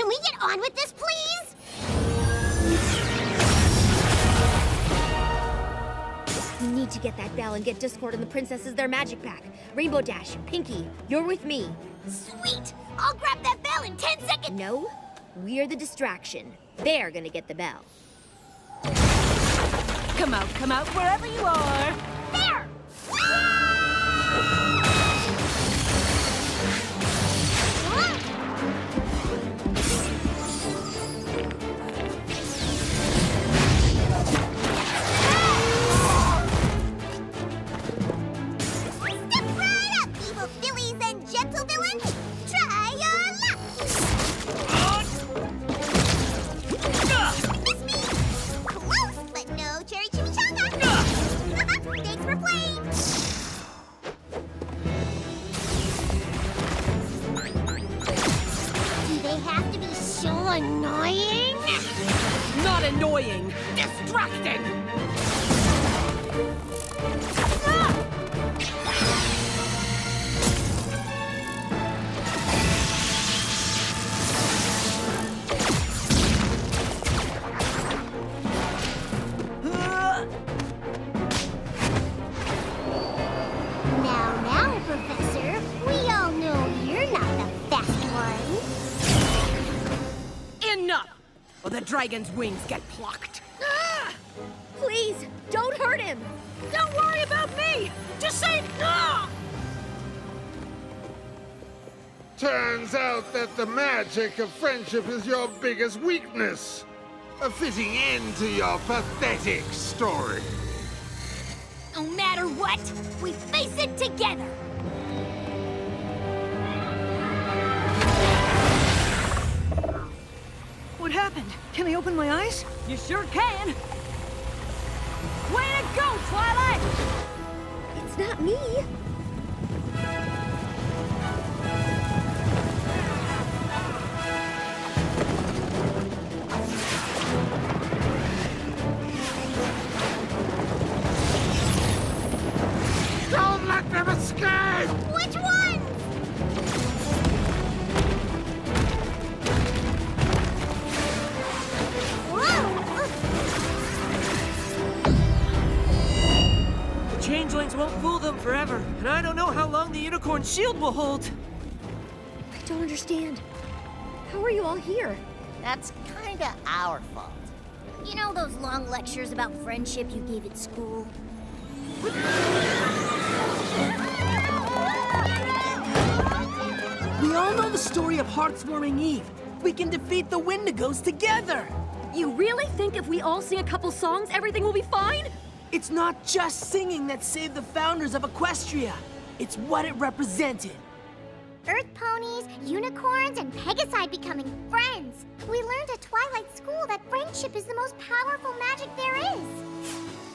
Can we get on with this, please? We need to get that bell and get Discord and the princesses their magic back. Rainbow Dash, Pinkie, you're with me. Sweet! I'll grab that bell in 10 seconds! No, we're the distraction. They're gonna get the bell. Come out, wherever you are. There! Annoying? Not annoying, distracting! Now, Professor, we all know you're not the best one. Enough! Or the dragon's wings get plucked. Ah! Please, don't hurt him! Don't worry about me! Just say no! Turns out that the magic of friendship is your biggest weakness. A fitting end to your pathetic story. No matter what, we face it together. What happened? Can I open my eyes? You sure can! Way to go, Twilight! It's not me. Don't let them escape! Which one? The changelings won't fool them forever, and I don't know how long the unicorn shield will hold. I don't understand. How are you all here? That's kinda our fault. You know those long lectures about friendship you gave at school? We all know the story of Heartswarming Eve. We can defeat the Wendigos together! You really think if we all sing a couple songs, everything will be fine? It's not just singing that saved the founders of Equestria. It's what it represented. Earth ponies, unicorns, and Pegasi becoming friends. We learned at Twilight School that friendship is the most powerful magic there is.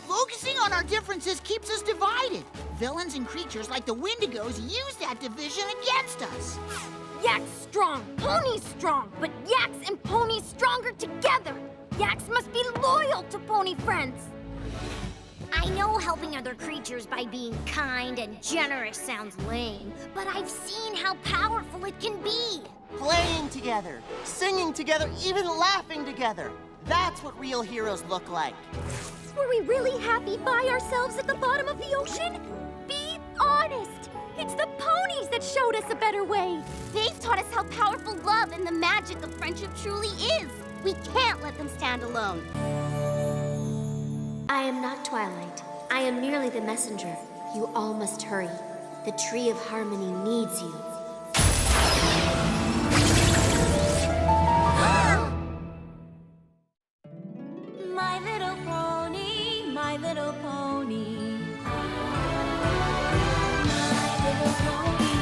Focusing on our differences keeps us divided. Villains and creatures like the Wendigos use that division against us. Yaks strong, ponies strong, but yaks and ponies stronger together. Yaks must be loyal to pony friends. I know helping other creatures by being kind and generous sounds lame, but I've seen how powerful it can be. Playing together, singing together, even laughing together. That's what real heroes look like. Were we really happy by ourselves at the bottom of the ocean? Be honest! It's the ponies that showed us a better way. They've taught us how powerful love and the magic of friendship truly is. We can't let them stand alone. I am not Twilight. I am merely the messenger. You all must hurry. The Tree of Harmony needs you. My little pony, my little pony. My little pony.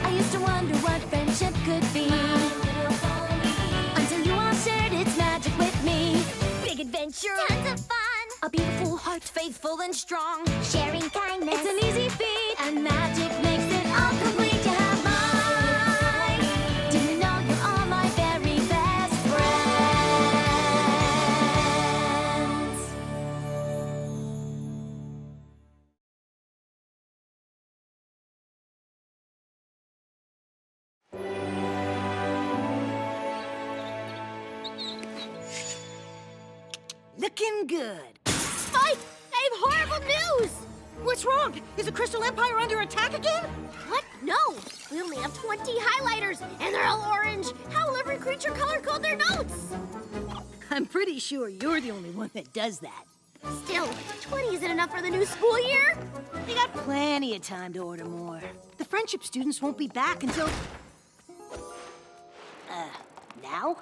I used to wonder what friendship could be. Until you all shared its magic with me. Big adventure. Tons of fun. A beautiful heart, faithful and strong. Sharing kindness. It's an easy feat, and magic makes it all complete. You have mine. Did you know you're all my very best friends? looking good. Spike, I have horrible news! What's wrong? Is the Crystal Empire under attack again? What? No! We only have 20 highlighters, and they're all orange. How will every creature color code their notes? I'm pretty sure you're the only one that does that. Still, 20 isn't enough for the new school year. We got plenty of time to order more. The friendship students won't be back until... now?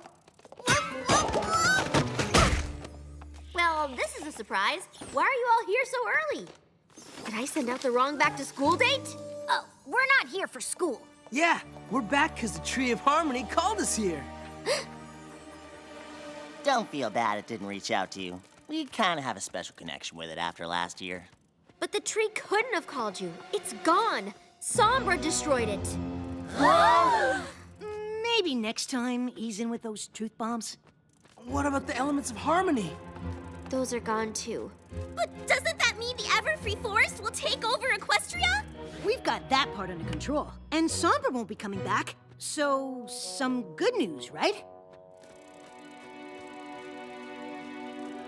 Well, this is a surprise. Why are you all here so early? Did I send out the wrong back-to-school date? Oh, we're not here for school. Yeah, we're back because the Tree of Harmony called us here. Don't feel bad it didn't reach out to you. We kind of have a special connection with it after last year. But the tree couldn't have called you. It's gone. Sombra destroyed it. Maybe next time he's in with those truth bombs. What about the elements of harmony? Those are gone too. But doesn't that mean the Everfree Forest will take over Equestria? We've got that part under control. And Sombra won't be coming back. So, some good news, right?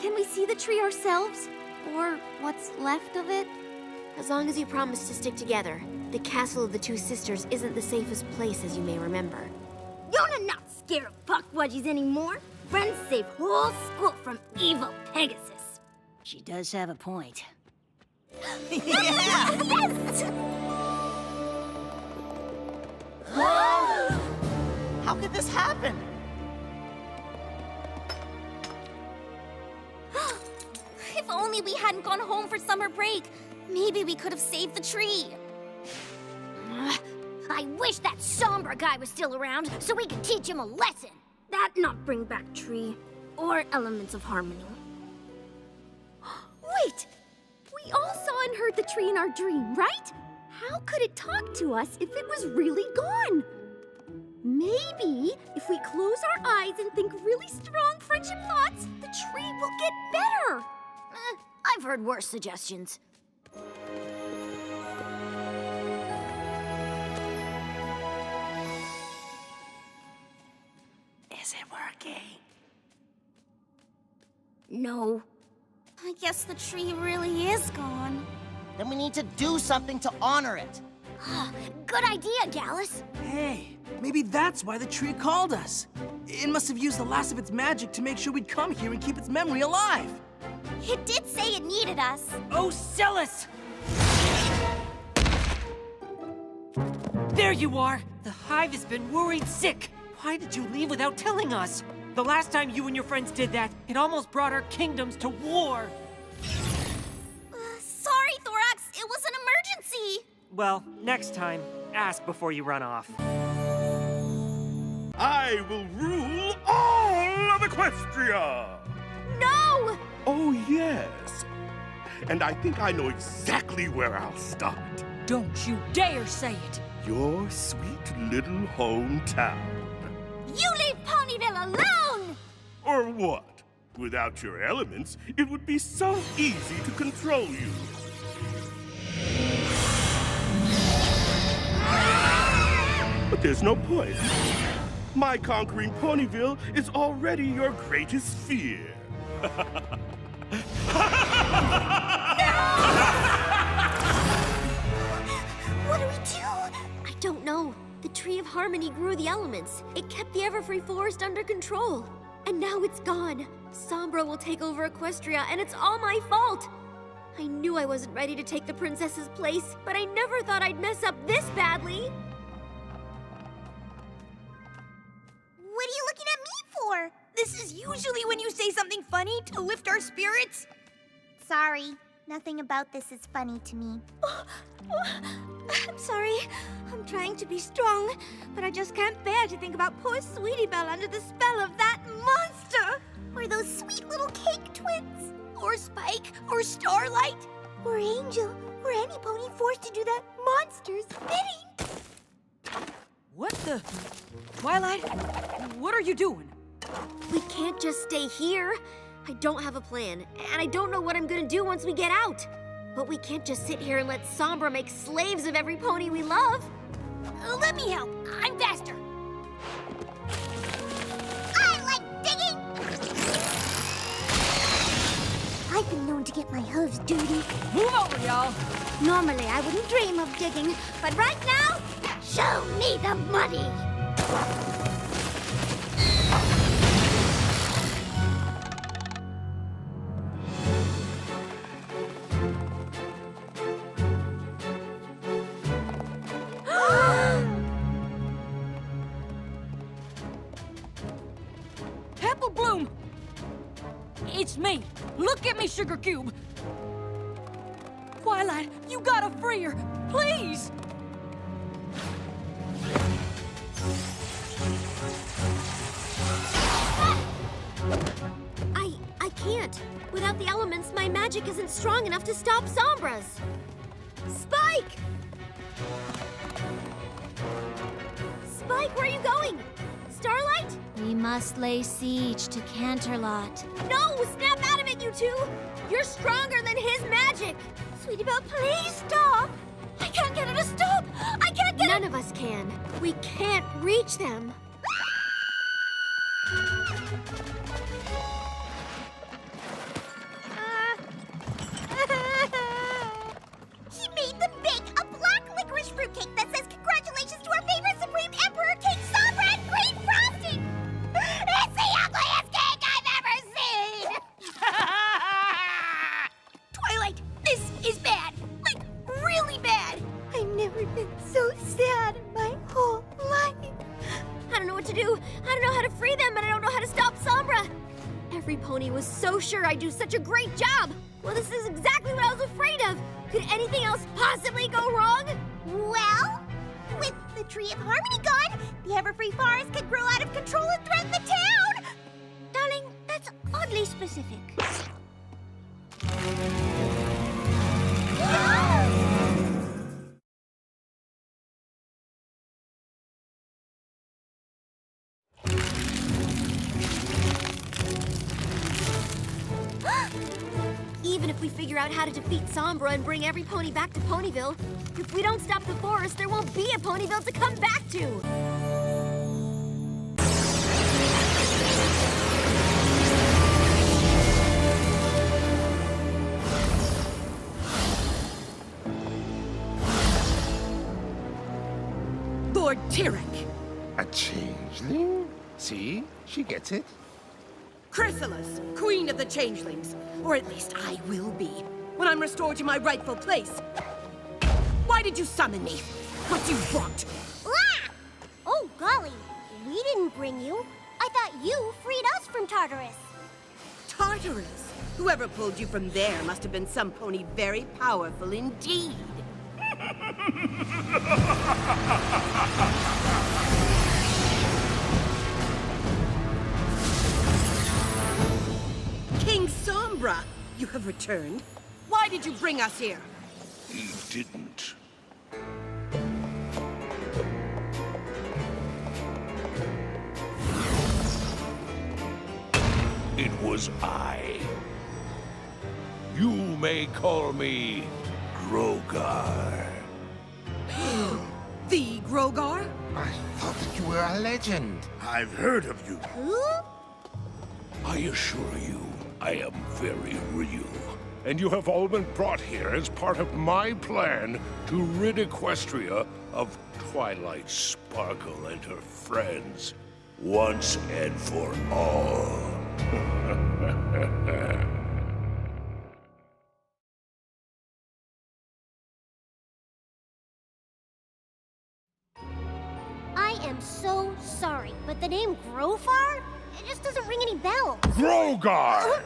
Can we see the tree ourselves? Or what's left of it? As long as you promise to stick together. The castle of the two sisters isn't the safest place, as you may remember. Yona not scared of Puckwudgies anymore. Friends save whole school from evil Pegasus. She does have a point. Yes! How could this happen? If only we hadn't gone home for summer break. Maybe we could have saved the tree. I wish that Sombra guy was still around so we could teach him a lesson. That not bring back tree or elements of harmony. Wait! We all saw and heard the tree in our dream, right? How could it talk to us if it was really gone? Maybe if we close our eyes and think really strong friendship thoughts, the tree will get better. I've heard worse suggestions. Is it working? No. I guess the tree really is gone. Then we need to do something to honor it. Good idea, Gallus. Hey, maybe that's why the tree called us. It must have used the last of its magic to make sure we'd come here and keep its memory alive. It did say it needed us. Oh, Celis! There you are! The hive has been worried sick. Why did you leave without telling us? The last time you and your friends did that, it almost brought our kingdoms to war. Sorry, Thorax. It was an emergency. Well, next time, ask before you run off. I will rule all of Equestria! No! Oh, yes. And I think I know exactly where I'll start. Don't you dare say it! Your sweet little hometown. You leave Ponyville alone! Or what? Without your elements, it would be so easy to control you. But there's no point. My conquering Ponyville is already your greatest fear. What do we do? I don't know. The Tree of Harmony grew the elements. It kept the Everfree Forest under control. And now it's gone. Sombra will take over Equestria, and it's all my fault. I knew I wasn't ready to take the princess's place, but I never thought I'd mess up this badly. What are you looking at me for? This is usually when you say something funny to lift our spirits. Sorry, nothing about this is funny to me. I'm sorry. I'm trying to be strong, but I just can't bear to think about poor Sweetie Belle under the spell of that monster. Or those sweet little cake twins. Or Spike, or Starlight, or Angel, or any pony forced to do that monster's bidding. What the... Twilight? What are you doing? We can't just stay here. I don't have a plan, and I don't know what I'm gonna do once we get out. But we can't just sit here and let Sombra make slaves of every pony we love. Let me help. I'm faster. I like digging. get my hooves dirty. Move over, y'all. Normally, I wouldn't dream of digging, but right now, show me the money! Apple Bloom! It's me. Look at me, Sugar Cube. Twilight, you gotta free her. Please! I can't. Without the elements, my magic isn't strong enough to stop Sombra's. Spike! Spike, where are you going? Starlight? We must lay siege to Canterlot. No! Snap out of it, you two! You're stronger than his magic! Sweetie Belle, please stop! I can't get her to stop! I can't get None of us can. We can't reach them. He made them bake a black licorice fruitcake that says congratulations to our favorite Supreme Emperor King Sombra and green frosting! It's the ugliest cake I've ever seen! Twilight, this is bad. Like, really bad. I've never been so sad in my whole life. I don't know what to do. I don't know how to free them, and I don't know how to stop Sombra. Every pony was so sure I'd do such a great job. Well, this is exactly what I was afraid of. Could anything else possibly go wrong? Well, with the Tree of Harmony gone, the Everfree Forest could grow out of control and threaten the town! Darling, that's oddly specific. Even if we figure out how to defeat Sombra and bring every pony back to Ponyville, if we don't stop the forest, there won't be a Ponyville to come back to! Lord Tyrek. A changeling? See? She gets it. Chrysalis, Queen of the Changelings. Or at least I will be, when I'm restored to my rightful place. Why did you summon me? What do you want? Ah! Oh, golly. We didn't bring you. I thought you freed us from Tartarus. Tartarus? Whoever pulled you from there must have been some pony very powerful indeed. King Sombra, you have returned. Why did you bring us here? He didn't. It was I. You may call me Grogar. The Grogar? I thought that you were a legend. I've heard of you. Who? I assure you, I am very real. And you have all been brought here as part of my plan to rid Equestria of Twilight Sparkle and her friends, once and for all. I am so sorry, but the name Grofar? It just doesn't ring any bells. Grogar!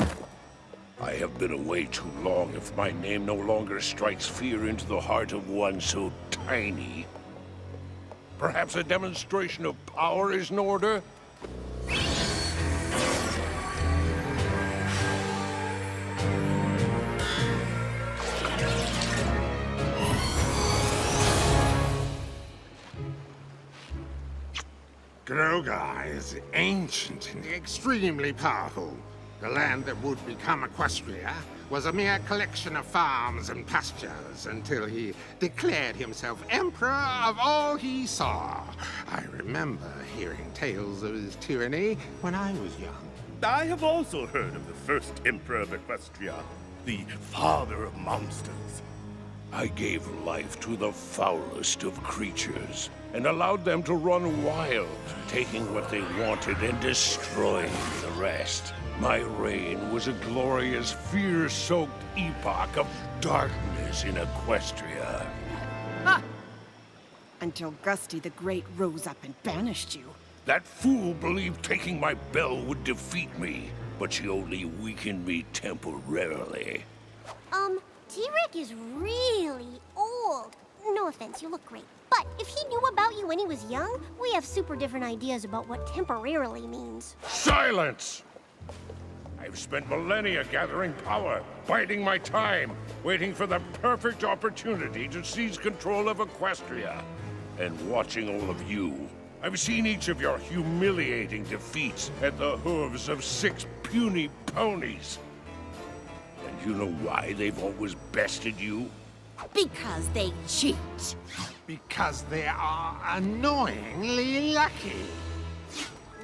I have been away too long if my name no longer strikes fear into the heart of one so tiny. Perhaps a demonstration of power is in order? Grogar is ancient and extremely powerful. The land that would become Equestria was a mere collection of farms and pastures until he declared himself emperor of all he saw. I remember hearing tales of his tyranny when I was young. I have also heard of the first Emperor of Equestria, the father of monsters. I gave life to the foulest of creatures and allowed them to run wild, taking what they wanted and destroying the rest. My reign was a glorious, fear-soaked epoch of darkness in Equestria. Ha! Until Gusty the Great rose up and banished you. That fool believed taking my bell would defeat me, but she only weakened me temporarily. T-Rex is really old. No offense, you look great. But if he knew about you when he was young, we have super different ideas about what temporarily means. Silence! I've spent millennia gathering power, biding my time, waiting for the perfect opportunity to seize control of Equestria. And watching all of you, I've seen each of your humiliating defeats at the hooves of 6 puny ponies. And you know why they've always bested you? Because they cheat. Because they are annoyingly lucky.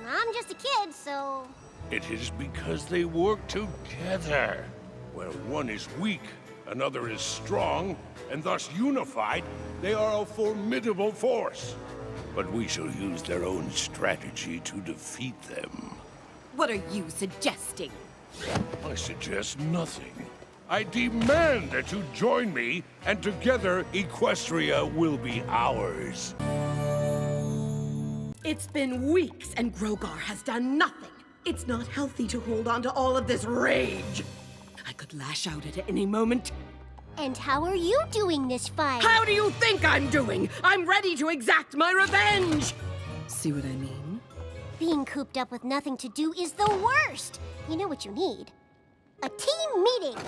I'm just a kid, so... It is because they work together. Where one is weak, another is strong, and thus unified, they are a formidable force. But we shall use their own strategy to defeat them. What are you suggesting? I suggest nothing. I demand that you join me, and together Equestria will be ours. It's been weeks and Grogar has done nothing. It's not healthy to hold on to all of this rage. I could lash out at any moment. And how are you doing this fight? How do you think I'm doing? I'm ready to exact my revenge! See what I mean? Being cooped up with nothing to do is the worst. You know what you need? A team meeting.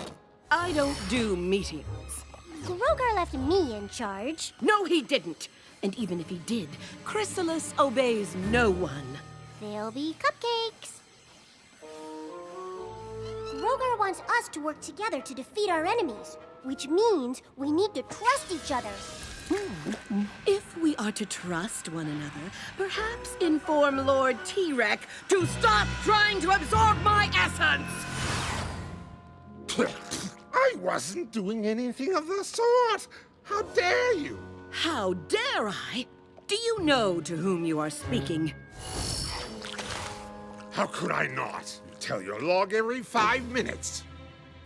I don't do meetings. Grogar left me in charge. No, he didn't. And even if he did, Chrysalis obeys no one. There'll be cupcakes. Grogar wants us to work together to defeat our enemies, which means we need to trust each other. If we are to trust one another, perhaps inform Lord T-Rex to stop trying to absorb my essence! I wasn't doing anything of the sort. How dare you? How dare I? Do you know to whom you are speaking? How could I not? You tell your log every 5 minutes.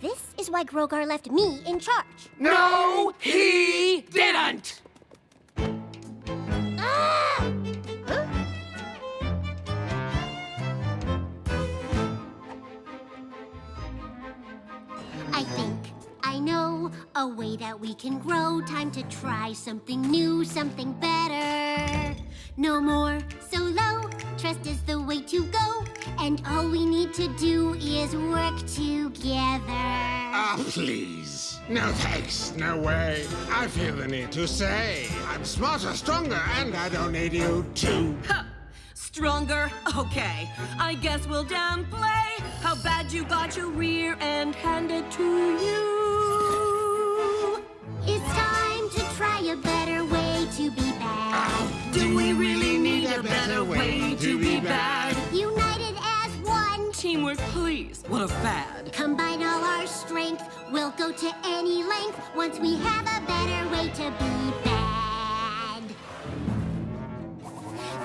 This is why Grogar left me in charge. No, he didn't! Ah! Huh? I think I know a way that we can grow. Time to try something new, something better. No more solo, trust is the way to go. And all we need to do is work together. Oh, please. No thanks, no way. I feel the need to say I'm smarter, stronger, and I don't need you to. Ha! Stronger? Okay. I guess we'll downplay how bad you got your rear end handed to you. It's time to try a better way to be bad. Do we really need a better way to be bad? United as one. Teamwork, please. What a fad. Combine all our strength. We'll go to any length once we have a better way to be bad.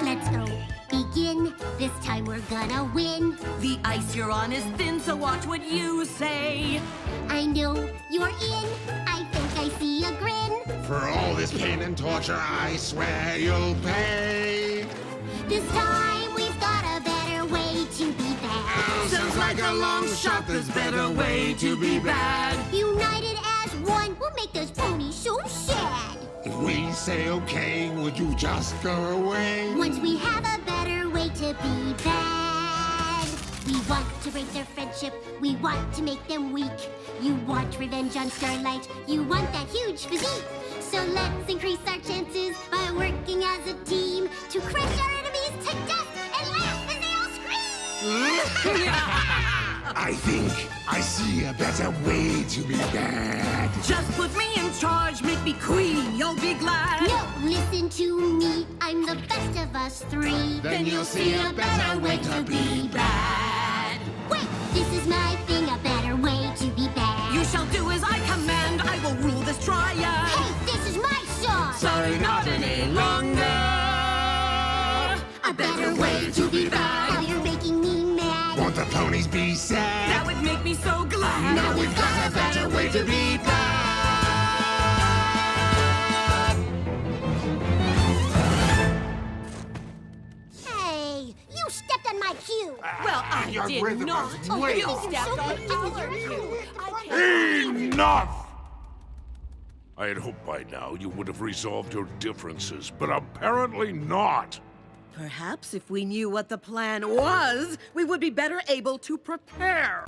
Let's go. Begin. This time we're gonna win. The ice you're on is thin, so watch what you say. I know you're in. I think I see a grin. For all this pain and torture, I swear you'll pay. This time we've got a better way to be bad. Sounds like a long shot, there's better way to be bad. United as one, we'll make those ponies so sad. If we say okay, would you just go away? Once we have a better way to be bad. We want to break their friendship. We want to make them weak. You want revenge on Starlight. You want that huge physique. So let's increase our chances by working as a team to crush our enemies to death and laugh as they all scream! I think I see a better way to be bad. Just put me in charge, make me queen, you'll be glad. No, listen to me. I'm the best of us three. Then you'll see a better way to be bad. Wait, this is my thing, a better way to be bad. You shall A better way to be bad. You're making me mad. Won't the ponies be sad? That would make me so glad. Now we've got a better way to be bad. Hey, you stepped on my cue. Well, I Your did rhythm not. is way You off. stepped on our cue. I can't. Enough! I had hoped by now you would have resolved your differences, but apparently not. Perhaps if we knew what the plan was, we would be better able to prepare.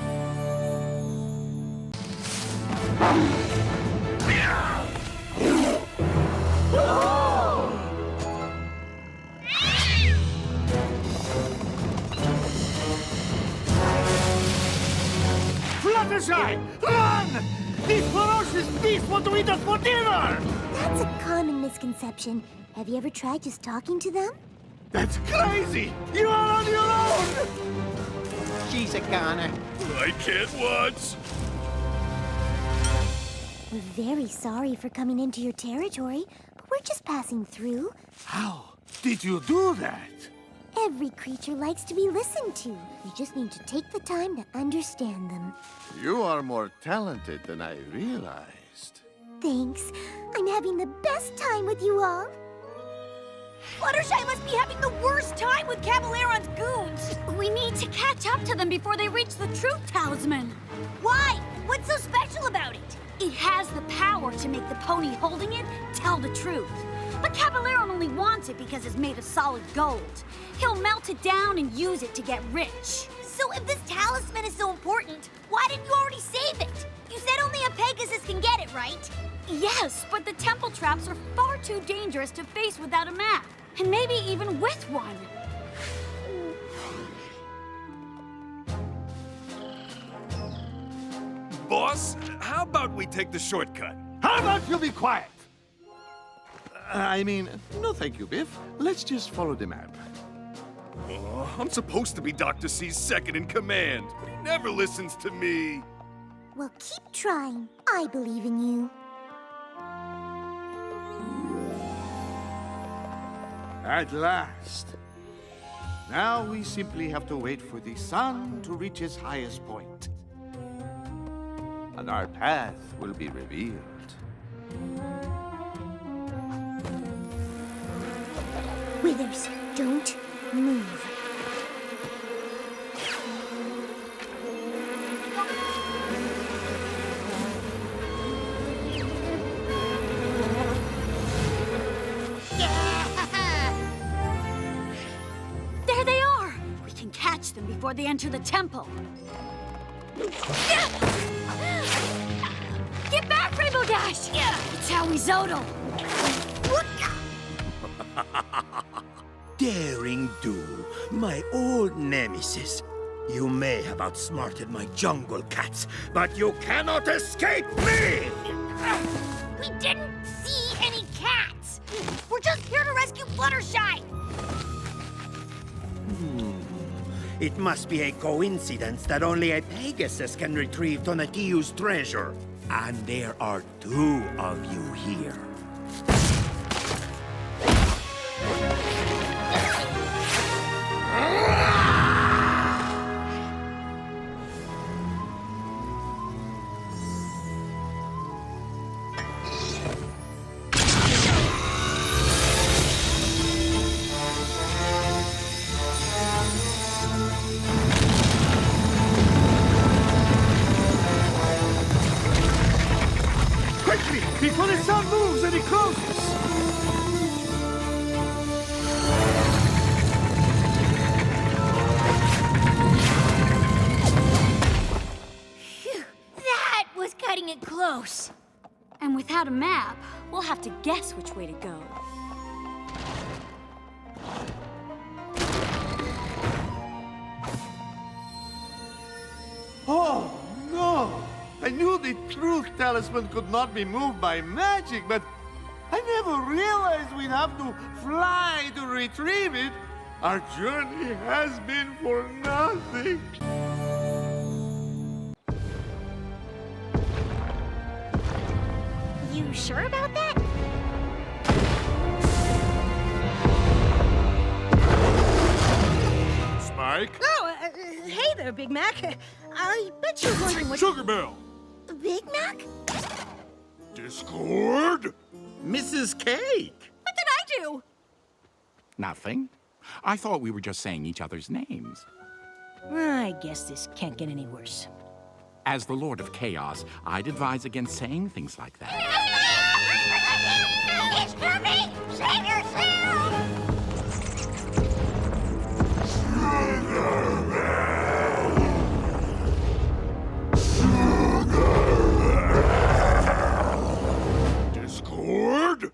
Fluttershy! Run! These ferocious beasts want to eat us for dinner! That's a common misconception. Have you ever tried just talking to them? That's crazy! You are on your own! She's a goner. I can't watch. We're very sorry for coming into your territory, but we're just passing through. How did you do that? Every creature likes to be listened to. You just need to take the time to understand them. You are more talented than I realized. Thanks. I'm having the best time with you all. Fluttershy must be having the worst time with Caballeron's goons. We need to catch up to them before they reach the truth talisman. Why? What's so special about it? It has the power to make the pony holding it tell the truth. But Caballeron only wants it because it's made of solid gold. He'll melt it down and use it to get rich. So if this talisman is so important, why didn't you already save it? You said only a Pegasus can get it, right? Yes, but the temple traps are far too dangerous to face without a map. And maybe even with one. Boss, how about we take the shortcut? How about you be quiet? I mean, no thank you, Biff. Let's just follow the map. Oh, I'm supposed to be Dr. C's second in command, but he never listens to me. Well, keep trying. I believe in you. At last. Now we simply have to wait for the sun to reach its highest point. And our path will be revealed. Withers, don't move. There they are! We can catch them before they enter the temple. Get back, Rainbow Dash! It's how we Zodal. Daring Do, my old nemesis. You may have outsmarted my jungle cats, but you cannot escape me! We didn't see any cats. We're just here to rescue Fluttershy. It must be a coincidence that only a Pegasus can retrieve Tonatiuh's treasure. And there are two of you here. Quickly, before the sun moves and it closes! Phew, that was cutting it close. And without a map, we'll have to guess which way to go. Oh, no! I knew the truth talisman could not be moved by magic, but I never realized we'd have to fly to retrieve it. Our journey has been for nothing. You sure about that? Hey there, Big Mac. I bet you're wondering what... Sugar Bell! Big Mac? Discord? Mrs. Cake! What did I do? Nothing. I thought we were just saying each other's names. I guess this can't get any worse. As the Lord of Chaos, I'd advise against saying things like that. It's coming! Save yourself! Discord?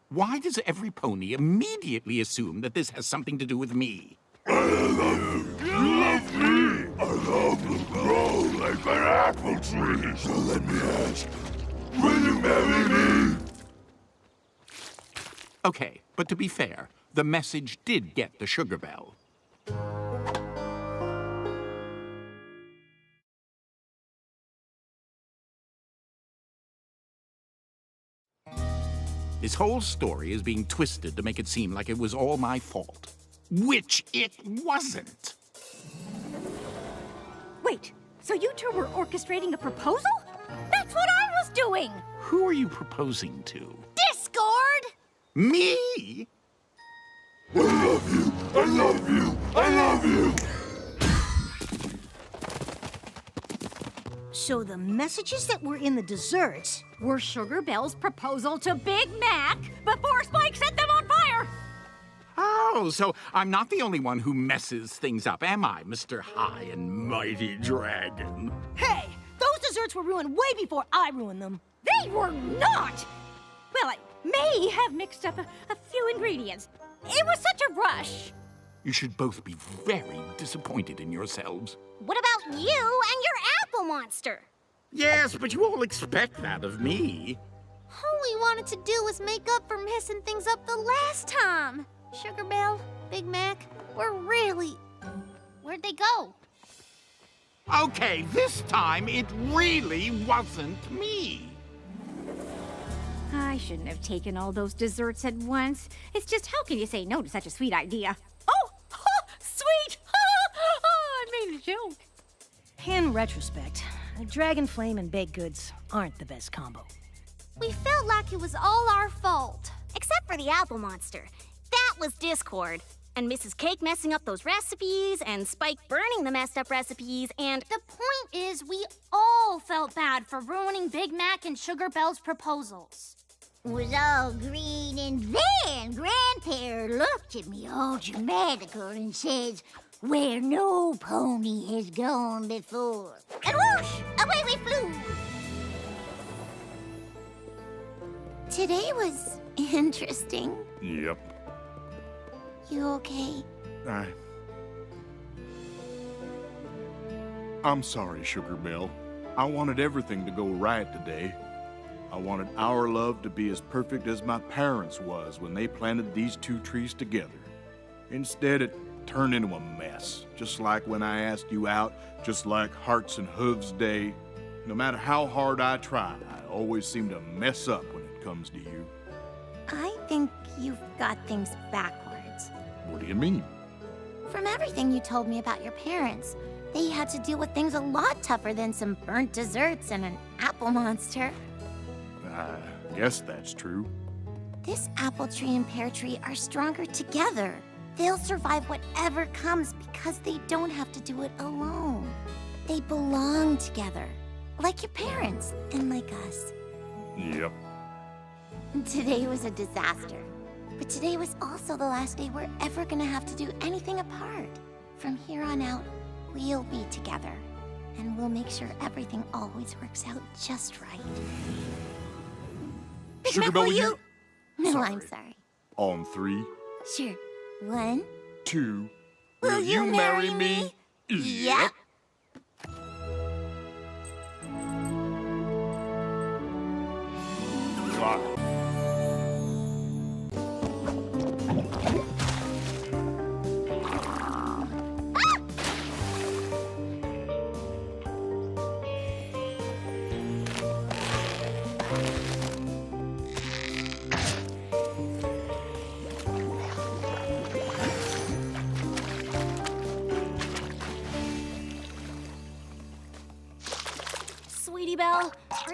Why does every pony immediately assume that this has something to do with me? I love you. You love me. I love to grow like an apple tree. So let me ask, will you marry me? Okay, but to be fair, the message did get the Sugar Bell. This whole story is being twisted to make it seem like it was all my fault. Which it wasn't. Wait, so you two were orchestrating a proposal? That's what I was doing! Who are you proposing to? Discord! Me? I love you. I love you. I love you. So the messages that were in the desserts Were Sugar Bell's proposal to Big Mac before Spike set them on fire! Oh, so I'm not the only one who messes things up, am I, Mr. High and Mighty Dragon? Hey, those desserts were ruined way before I ruined them. They were not! Well, I may have mixed up a few ingredients. It was such a rush. You should both be very disappointed in yourselves. What about you and your apple monster? Yes, but you all expect that of me. All we wanted to do was make up for messing things up the last time. Sugar Bell, Big Mac, where'd they go? Okay, this time it really wasn't me. I shouldn't have taken all those desserts at once. It's just, how can you say no to such a sweet idea? Sweet! I made a joke. In retrospect, Dragon Flame and baked goods aren't the best combo. We felt like it was all our fault. Except for the apple monster. That was Discord. And Mrs. Cake messing up those recipes, and Spike burning the messed up recipes, and the point is we all felt bad for ruining Big Mac and Sugar Bell's proposals. Was all green, and then Grandpa looked at me all dramatical and says, "Where no pony has gone before." And whoosh, away we flew. Today was interesting. Yep. You okay? I'm sorry, Sugar Bell. I wanted everything to go right today. I wanted our love to be as perfect as my parents was when they planted these two trees together. Instead, it turned into a mess, just like when I asked you out, just like Hearts and Hooves Day. No matter how hard I try, I always seem to mess up when it comes to you. I think you've got things backwards. What do you mean? From everything you told me about your parents, they had to deal with things a lot tougher than some burnt desserts and an apple monster. I guess that's true. This apple tree and pear tree are stronger together. They'll survive whatever comes because they don't have to do it alone. They belong together, like your parents and like us. Yep. Today was a disaster, but today was also the last day we're ever gonna have to do anything apart. From here on out, we'll be together, and we'll make sure everything always works out just right. Sugar Bell, you... No, Sorry. I'm sorry. On 3, Sure. 1, 2... Will you marry me? Yep.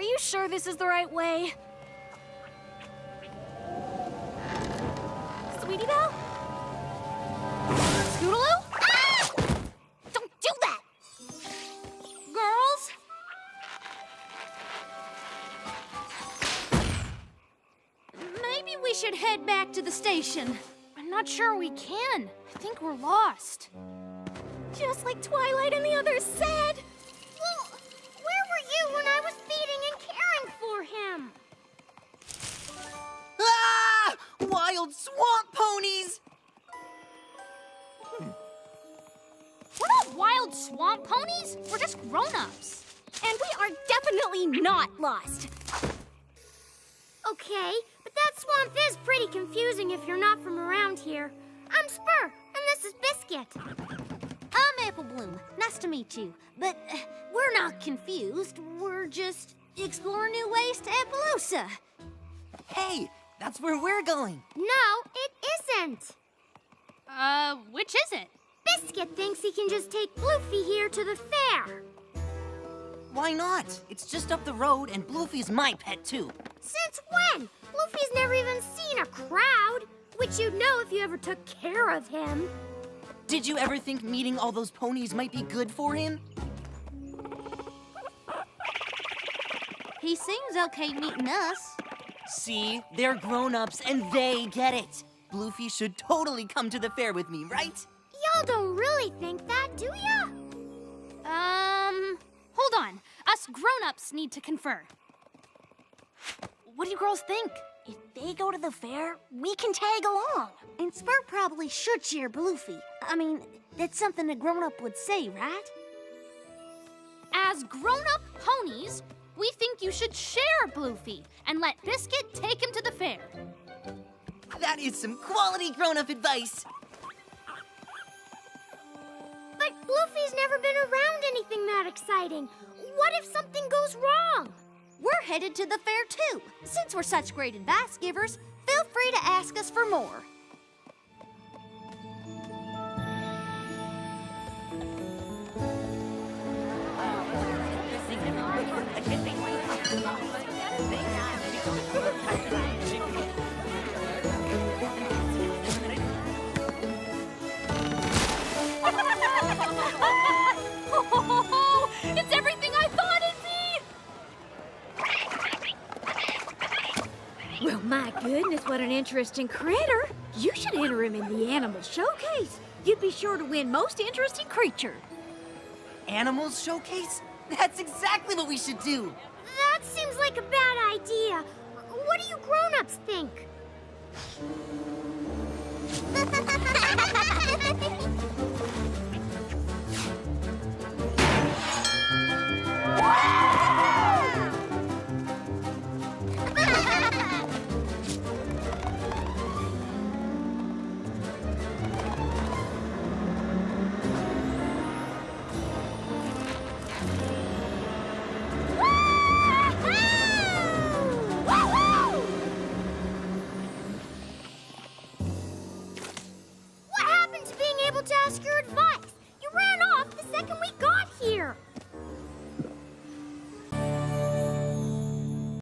Are you sure this is the right way? Sweetie Belle? Scootaloo? Ah! Don't do that! Girls? Maybe we should head back to the station. I'm not sure we can. I think we're lost. Just like Twilight and the others said. Well, where were you when I was feeding and caring for him? Ah! Wild swamp ponies! We're not wild swamp ponies. We're just grown-ups. And we are definitely not lost. Okay, but that swamp is pretty confusing if you're not from around here. I'm Spur, and this is Biscuit. I'm Apple Bloom. Nice to meet you. But we're not confused. We're just exploring new ways to Appaloosa. Hey, that's where we're going. No, it isn't. Which is it? Biscuit thinks he can just take Bloofy here to the fair. Why not? It's just up the road, and Bloofy's my pet, too. Since when? Bloofy's never even seen a crowd, which you'd know if you ever took care of him. Did you ever think meeting all those ponies might be good for him? He seems okay meeting us. See, they're grown-ups, and they get it. Bloofy should totally come to the fair with me, right? Y'all don't really think that, do ya? Hold on. Us grown-ups need to confer. What do you girls think? If they go to the fair, we can tag along. And Spur probably should cheer Bloofy. I mean, that's something a grown-up would say, right? As grown-up ponies, we think you should share Bloofy and let Biscuit take him to the fair. That is some quality grown-up advice. But Bloofy's never been around anything that exciting. What if something goes wrong? We're headed to the fair, too. Since we're such great advice givers, feel free to ask us for more. It's everything I thought it'd be! Well, my goodness, what an interesting critter. You should enter him in the animal showcase. You'd be sure to win most interesting creature. Animals showcase? That's exactly what we should do. That seems like a bad idea. What do you grown-ups think?